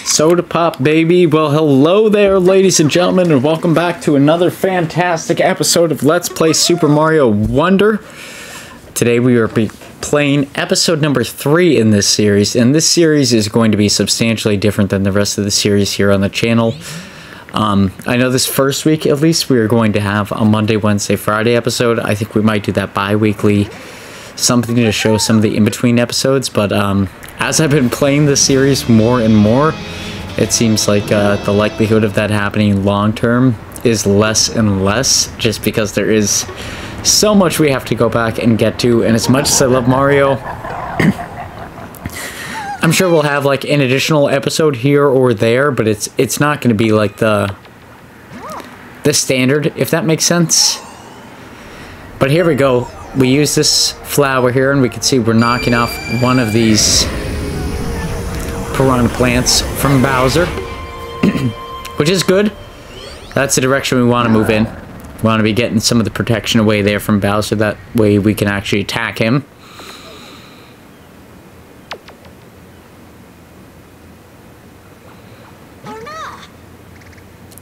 Soda pop, baby. Well, hello there, ladies and gentlemen, and welcome back to another fantastic episode of Let's Play Super Mario Wonder. Today we are playing episode number 3 in this series, and this series is going to be substantially different than the rest of the series here on the channel. I know this first week, at least, we are going to have a Monday, Wednesday, Friday episode. I think we might do that bi-weekly, something to show some of the in-between episodes, but as I've been playing this series more and more, it seems like the likelihood of that happening long-term is less and less, just because there is so much we have to go back and get to, and as much as I love Mario, I'm sure we'll have like an additional episode here or there, but it's not going to be like the standard, if that makes sense. But here we go. We use this flower here, and we can see we're knocking off one of these piranha plants from Bowser, which is good. That's the direction we want to move in. We want to be getting some of the protection away there from Bowser. That way we can actually attack him.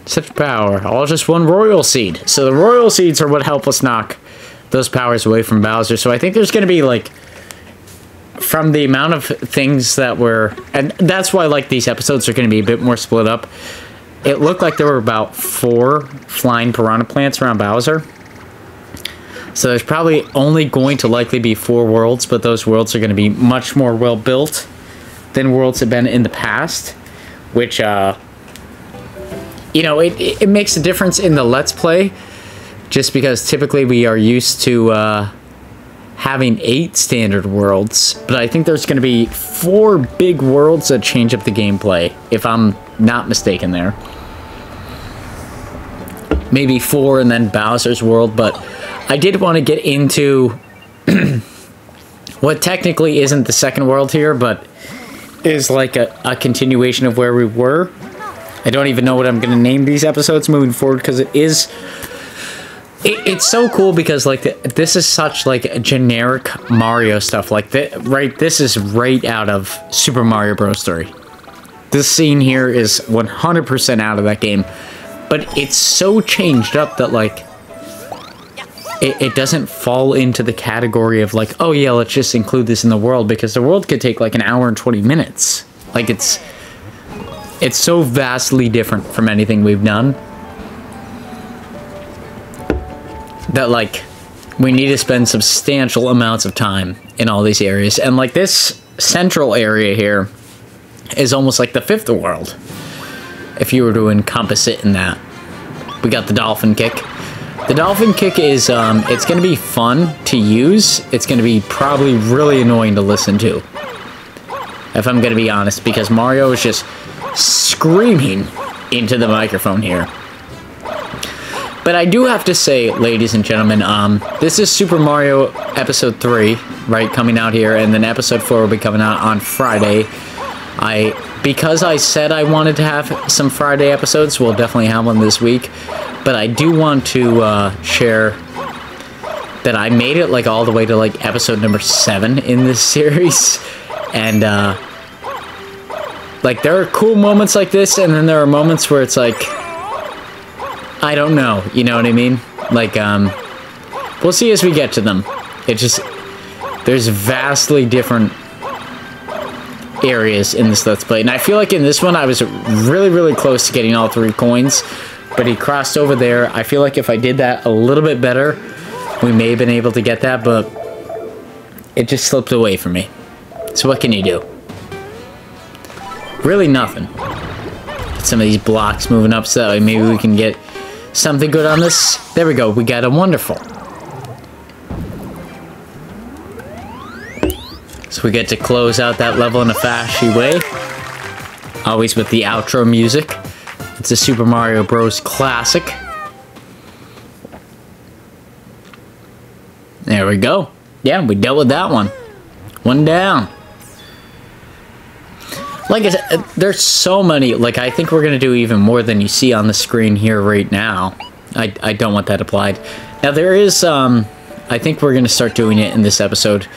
Such power. All just one royal seed. So the royal seeds are what help us knock those powers away from Bowser. So I think there's going to be like, from the amount of things that were, and that's why like these episodes are going to be a bit more split up. It looked like there were about 4 flying piranha plants around Bowser. So there's probably only going to likely be 4 worlds, but those worlds are going to be much more well built than worlds have been in the past, which you know, it makes a difference in the Let's Play, just because typically we are used to having 8 standard worlds, but I think there's going to be 4 big worlds that change up the gameplay, if I'm not mistaken there. Maybe 4 and then Bowser's world, but I did want to get into what technically isn't the second world here, but is like a continuation of where we were. I don't even know what I'm going to name these episodes moving forward, because it's so cool, because like this is such like a generic Mario stuff. Like this is right out of Super Mario Bros. 3. This scene here is 100% out of that game, but it's so changed up that like it doesn't fall into the category of like, oh yeah, let's just include this in the world, because the world could take like an hour and 20 minutes. Like it's so vastly different from anything we've done that like we need to spend substantial amounts of time in all these areas. And like this central area here is almost like the 5th world, if you were to encompass it in that. We got the dolphin kick. The dolphin kick is it's going to be fun to use. It's going to be probably really annoying to listen to, if I'm going to be honest, because Mario is just screaming into the microphone here. But I do have to say, ladies and gentlemen, this is Super Mario Episode 3, right, coming out here, and then Episode 4 will be coming out on Friday. Because I said I wanted to have some Friday episodes, we'll definitely have one this week, but I do want to share that I made it like all the way to like episode number 7 in this series, and like there are cool moments like this, and then there are moments where it's like, I don't know, you know what I mean? Like, we'll see as we get to them. It just, there's vastly different areas in this Let's Play. And I feel like in this one, I was really, really close to getting all 3 coins, but he crossed over there. I feel like if I did that a little bit better, we may have been able to get that, but it just slipped away from me. So what can you do? Really nothing. Get some of these blocks moving up so that way maybe we can get something good on this. There we go. We got a wonderful. So we get to close out that level in a flashy way. Always with the outro music. It's a Super Mario Bros. Classic. There we go. Yeah, we dealt with that one. One down. Like I said, there's so many. Like, I think we're going to do even more than you see on the screen here right now. I don't want that applied. Now, there is, I think we're going to start doing it in this episode.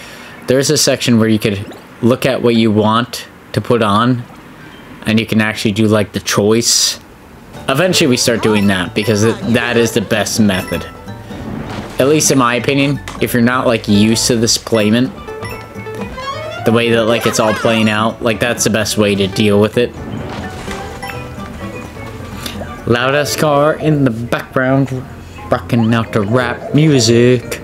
There's a section where you could look at what you want to put on, and you can actually do like the choice. Eventually we start doing that because that is the best method. At least in my opinion, if you're not like used to this playment, the way that like it's all playing out, like that's the best way to deal with it. Loudest car in the background, rocking out the rap music.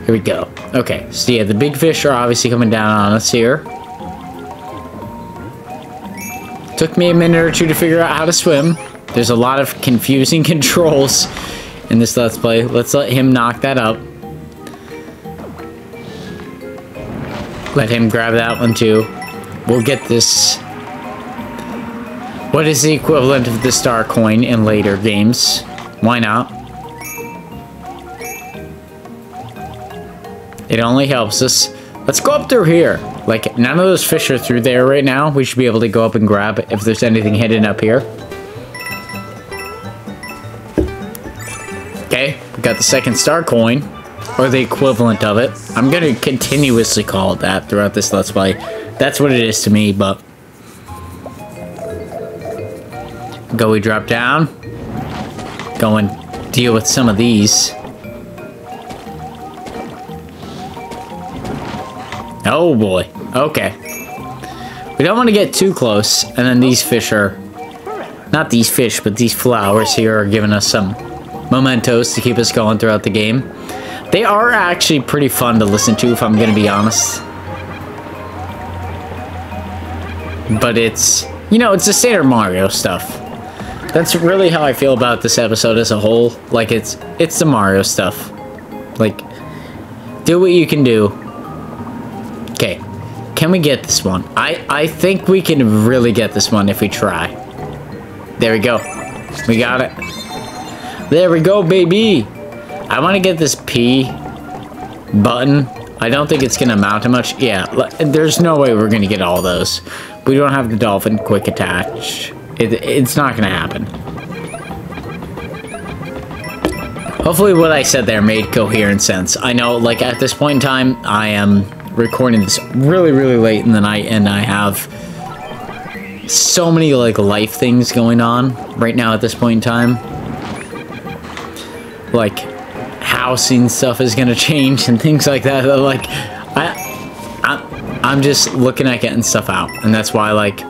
Here we go. Okay, so yeah, the big fish are obviously coming down on us here. Took me a minute or two to figure out how to swim. There's a lot of confusing controls in this Let's Play. Let's let him knock that up. Let him grab that one too. We'll get this. What is the equivalent of the star coin in later games? Why not? It only helps us. Let's go up through here. Like, none of those fish are through there right now. We should be able to go up and grab if there's anything hidden up here. Okay, we got the second star coin. Or the equivalent of it. I'm gonna continuously call it that throughout this Let's Play. That's what it is to me, but... Go, we drop down. Go and deal with some of these. Oh boy. Okay. We don't want to get too close. And then these fish are... Not these fish, but these flowers here are giving us some mementos to keep us going throughout the game. They are actually pretty fun to listen to, if I'm going to be honest. But it's... You know, it's the standard Mario stuff. That's really how I feel about this episode as a whole. Like, it's the Mario stuff. Like, do what you can do. Okay. Can we get this one? I think we can really get this one if we try. There we go. We got it. There we go, baby. I want to get this P button. I don't think it's going to amount to much. Yeah, there's no way we're going to get all those. We don't have the dolphin quick attach. It's not going to happen. Hopefully what I said there made coherent sense. I know, like, at this point in time, I am recording this really, really late in the night, and I have so many, like, life things going on right now at this point in time. Like, housing stuff is gonna change and things like that. Like, I'm just looking at getting stuff out, and that's why, like,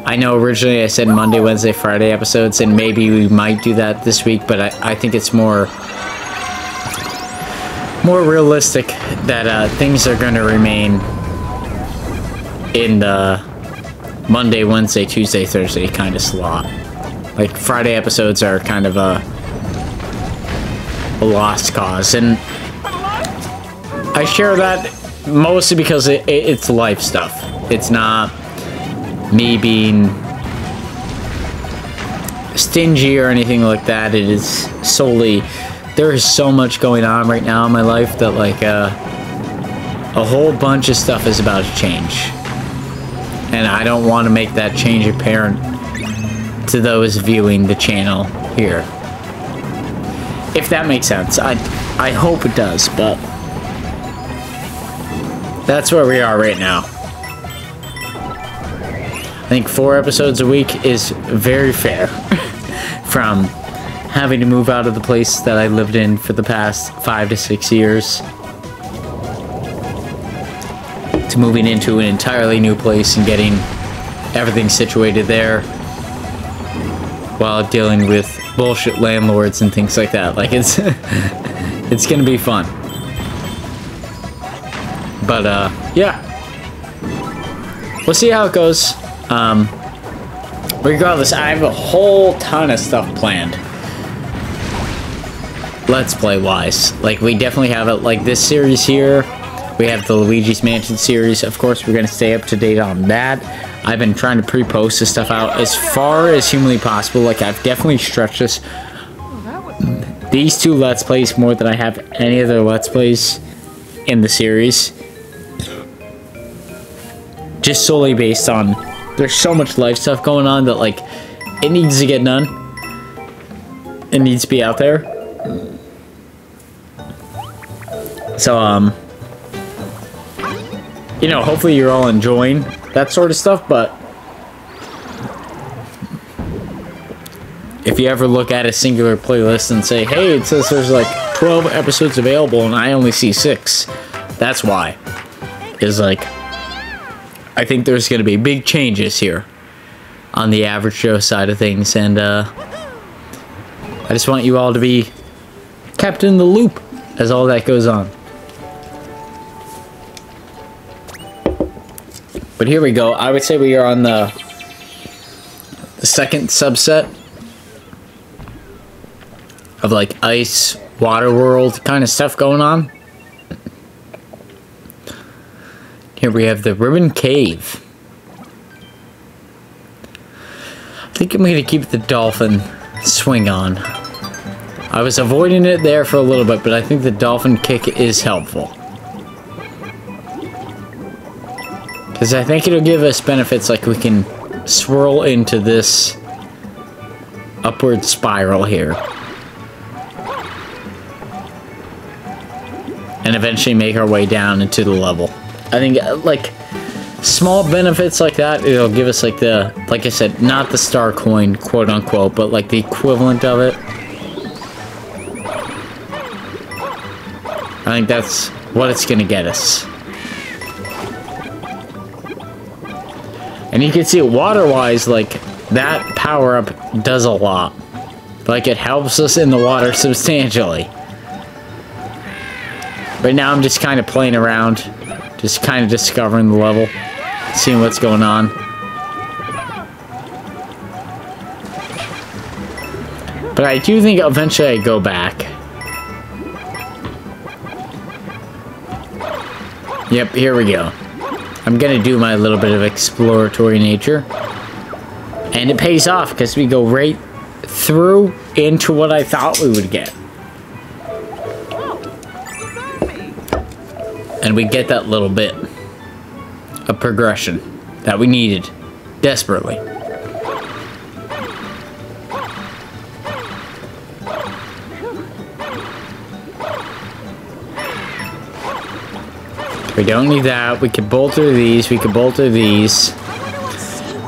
I know originally I said Monday, Wednesday, Friday episodes, and maybe we might do that this week, but I think it's more realistic that things are gonna remain in the Monday, Wednesday, Tuesday, Thursday kind of slot. Like, Friday episodes are kind of a lost cause, and I share that mostly because it's life stuff. It's not me being stingy or anything like that. It is solely, there is so much going on right now in my life that, like, a whole bunch of stuff is about to change, and I don't want to make that change apparent to those viewing the channel here. If that makes sense. I hope it does, but that's where we are right now. I think 4 episodes a week is very fair from having to move out of the place that I lived in for the past 5 to 6 years to moving into an entirely new place and getting everything situated there while dealing with bullshit landlords and things like that. Like, it's it's gonna be fun. But yeah, we'll see how it goes. Regardless, I have a whole ton of stuff planned, Let's Play wise. Like, we definitely have it. Like, this series here, we have the Luigi's Mansion series. Of course, we're gonna stay up to date on that. I've been trying to pre-post this stuff out as far as humanly possible. Like, I've definitely stretched this. These 2 Let's Plays more than I have any other Let's Plays in the series. Just solely based on, there's so much life stuff going on that, like, it needs to get done. It needs to be out there. So, you know, hopefully you're all enjoying that sort of stuff, but if you ever look at a singular playlist and say, hey, it says there's like 12 episodes available and I only see 6, that's why. Is like, I think there's going to be big changes here on the Average Joe side of things, and I just want you all to be kept in the loop as all that goes on. But here we go. I would say we are on the second subset of like ice, water world kind of stuff going on. Here we have the Ribbon Cave. I think I'm going to keep the dolphin swing on. I was avoiding it there for a little bit, but I think the dolphin kick is helpful. Because I think it'll give us benefits like we can swirl into this upward spiral here. And eventually make our way down into the level. I think, like, small benefits like that, it'll give us, like, the, like I said, not the star coin, quote-unquote, but, like, the equivalent of it. I think that's what it's gonna get us. And you can see, water-wise, like, that power-up does a lot. Like, it helps us in the water substantially. Right now, I'm just kind of playing around. Just kind of discovering the level. Seeing what's going on. But I do think eventually I go back. Yep, here we go. I'm gonna do my little bit of exploratory nature. And it pays off because we go right through into what I thought we would get. And we get that little bit of progression that we needed desperately. We don't need that. We can bolt through these. We can bolt through these.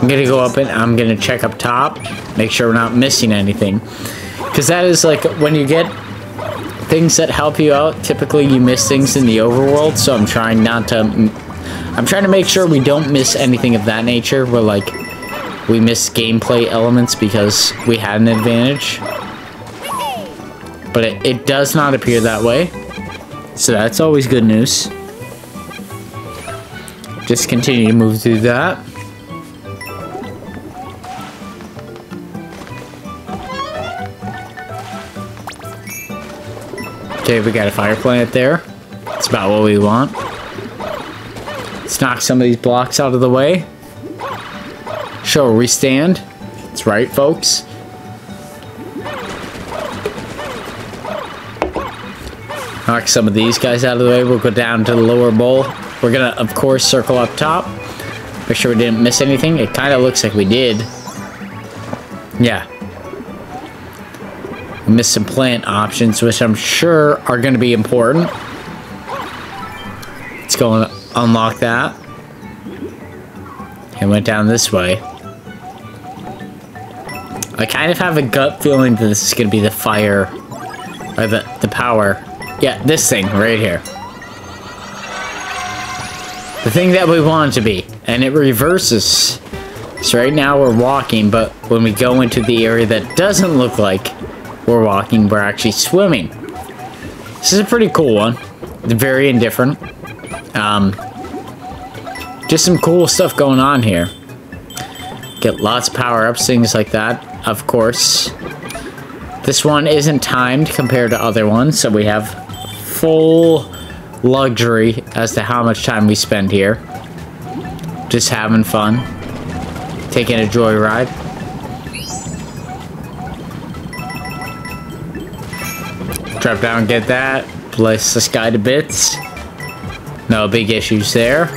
I'm gonna go up and I'm gonna check up top, make sure we're not missing anything. Because that is like when you get things that help you out, typically you miss things in the overworld, so I'm trying not to... I'm trying to make sure we don't miss anything of that nature, where, like, we miss gameplay elements because we had an advantage. But it does not appear that way, so that's always good news. Just continue to move through that. Okay, we got a fire plant there. That's about what we want. Let's knock some of these blocks out of the way. Show where we stand. That's right, folks. Knock some of these guys out of the way. We'll go down to the lower bowl. We're gonna, of course, circle up top. Make sure we didn't miss anything. It kind of looks like we did. Yeah. Missed some plant options, which I'm sure are going to be important. Let's go and unlock that. And went down this way. I kind of have a gut feeling that this is going to be the fire, or the power. Yeah, this thing right here. The thing that we want it to be. And it reverses. So right now we're walking, but when we go into the area that doesn't look like we're walking, we're actually swimming. This is a pretty cool one. It's very indifferent. Just some cool stuff going on here. Get lots of power-ups, things like that, of course. This one isn't timed compared to other ones, so we have full luxury as to how much time we spend here. Just having fun. Taking a joyride. Drop down, get that. Bless the sky to bits. No big issues there.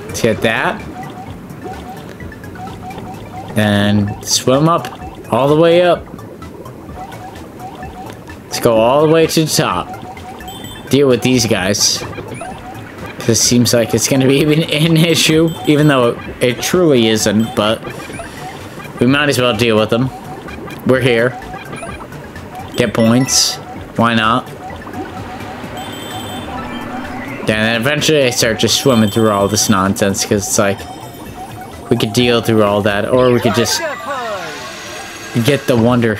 Let's get that. And swim up. All the way up. Let's go all the way to the top. Deal with these guys. This seems like it's going to be an issue, even though it truly isn't, but we might as well deal with them. We're here. Get points. Why not? Then eventually I start just swimming through all this nonsense, because it's like, we could deal through all that, or we could just get the Wonder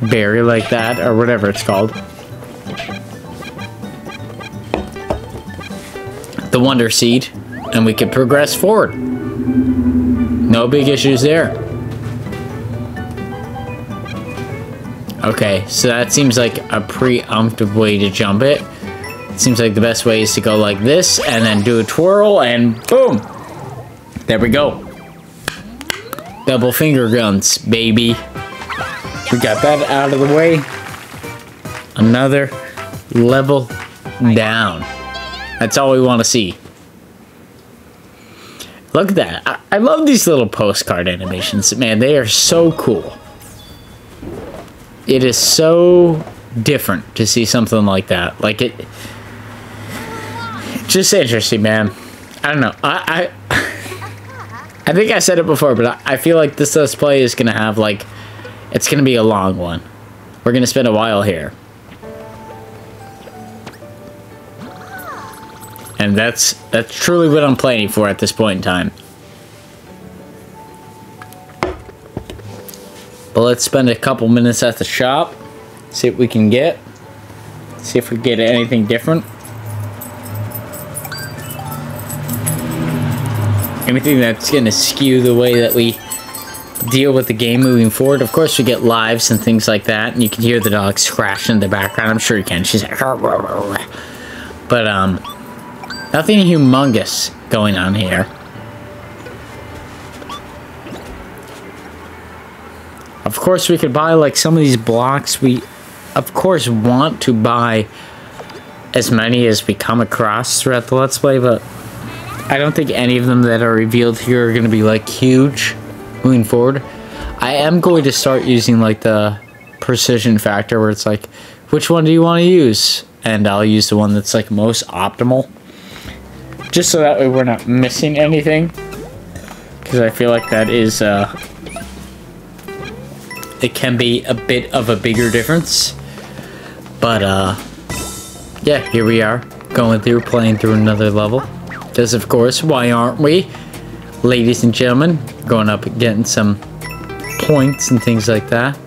Berry like that, or whatever it's called. The Wonder Seed, and we could progress forward. No big issues there. Okay, so that seems like a preemptive way to jump it. It seems like the best way is to go like this, and then do a twirl, and boom! There we go. Double finger guns, baby. We got that out of the way. Another level down. That's all we want to see. Look at that. I love these little postcard animations. Man, they are so cool. It is so different to see something like that. Like it's just interesting, man. I don't know. I think I said it before, but I feel like this Let's Play is going to have, like, it's going to be a long one. We're going to spend a while here. And that's truly what I'm planning for at this point in time. But let's spend a couple minutes at the shop. See what we can get. See if we get anything different. Anything that's going to skew the way that we deal with the game moving forward. Of course, we get lives and things like that. And you can hear the dog scratching in the background. I'm sure you can. She's like... But, nothing humongous going on here. Of course, we could buy, like, some of these blocks. We, of course, want to buy as many as we come across throughout the Let's Play, but I don't think any of them that are revealed here are going to be, like, huge moving forward. I am going to start using, like, the precision factor where it's like, which one do you want to use? And I'll use the one that's, like, most optimal. Just so that way we're not missing anything. Because I feel like that is, it can be a bit of a bigger difference. But, yeah, here we are. Going through, playing through another level. Because, of course, why aren't we? Ladies and gentlemen, going up and getting some points and things like that.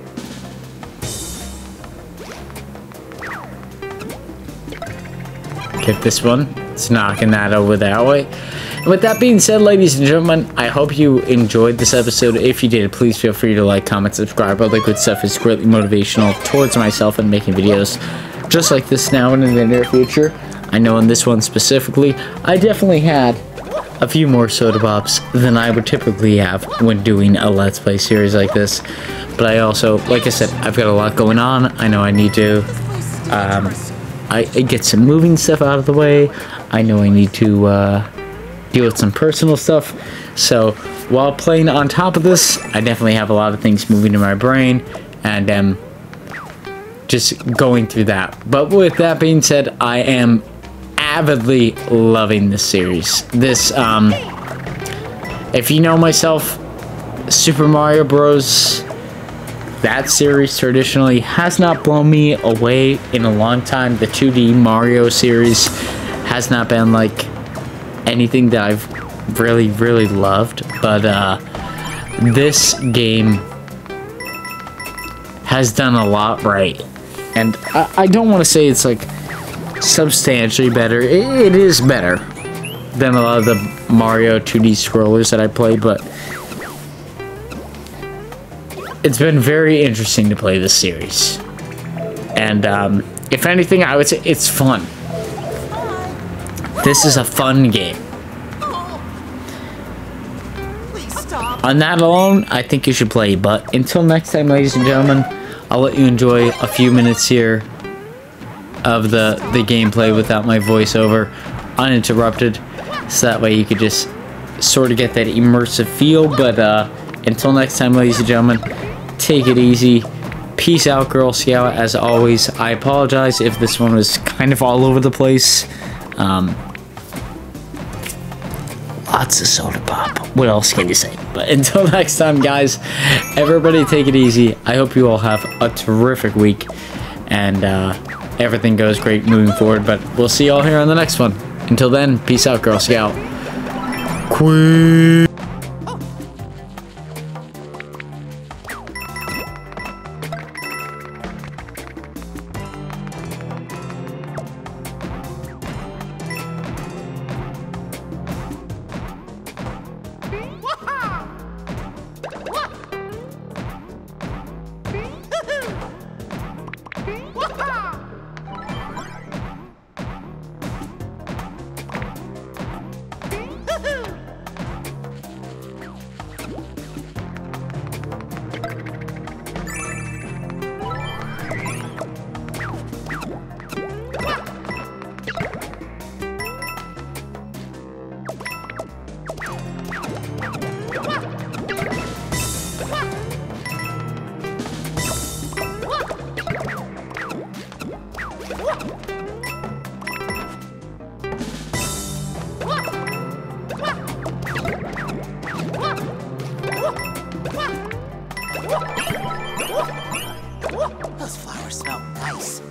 Get this one. It's knocking that over that way. And with that being said, ladies and gentlemen, I hope you enjoyed this episode. If you did, please feel free to like, comment, subscribe. All that good stuff is greatly motivational towards myself and making videos just like this now and in the near future. I know in this one specifically, I definitely had a few more soda pops than I would typically have when doing a Let's Play series like this. But I also, like I said, I've got a lot going on. I know I need to I get some moving stuff out of the way. I know I need to deal with some personal stuff. So while playing on top of this, I definitely have a lot of things moving in my brain, and just going through that. But with that being said, I am avidly loving this series. This, if you know myself, Super Mario Bros., that series traditionally has not blown me away in a long time. The 2D Mario series has not been like anything that I've really loved, but this game has done a lot right. And I don't want to say it's like substantially better. It is better than a lot of the Mario 2D scrollers that I played, but it's been very interesting to play this series. And if anything, I would say it's fun. This is a fun game. On that alone, I think you should play. But until next time, ladies and gentlemen, I'll let you enjoy a few minutes here of the gameplay without my voiceover, uninterrupted, so that way you could just sort of get that immersive feel. But until next time, ladies and gentlemen, take it easy. Peace out, Girl Scout. As always, I apologize if this one was kind of all over the place. Lots of soda pop. What else can you say? But until next time, guys, everybody take it easy. I hope you all have a terrific week. And everything goes great moving forward. But we'll see you all here on the next one. Until then, peace out, Girl Scout. Queen. Those flowers smell nice.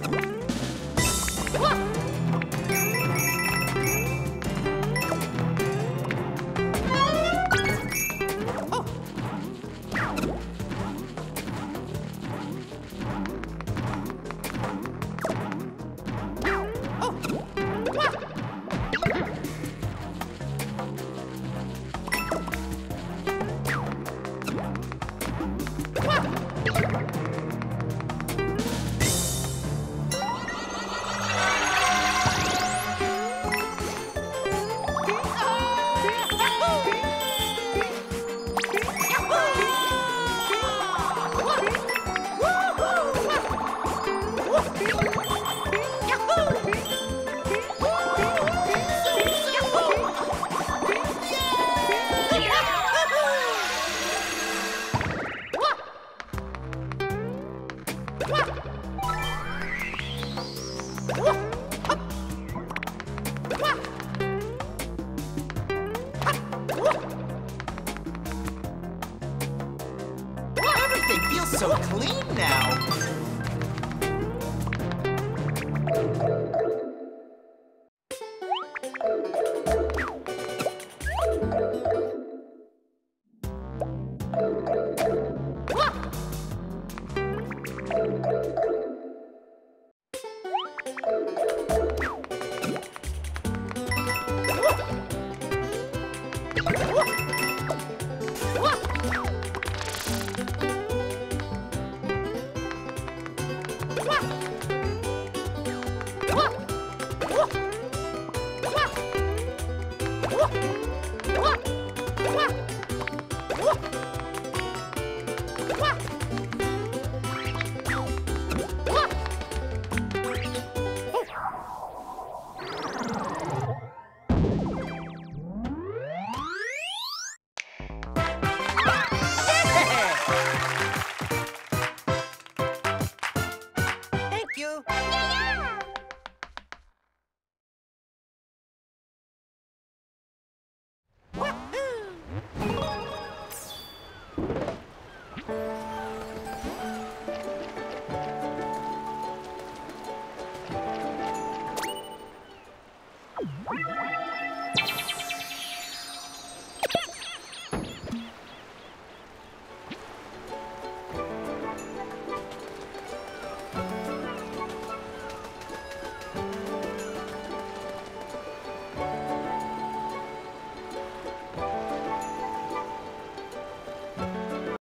Everything feels so clean now. What?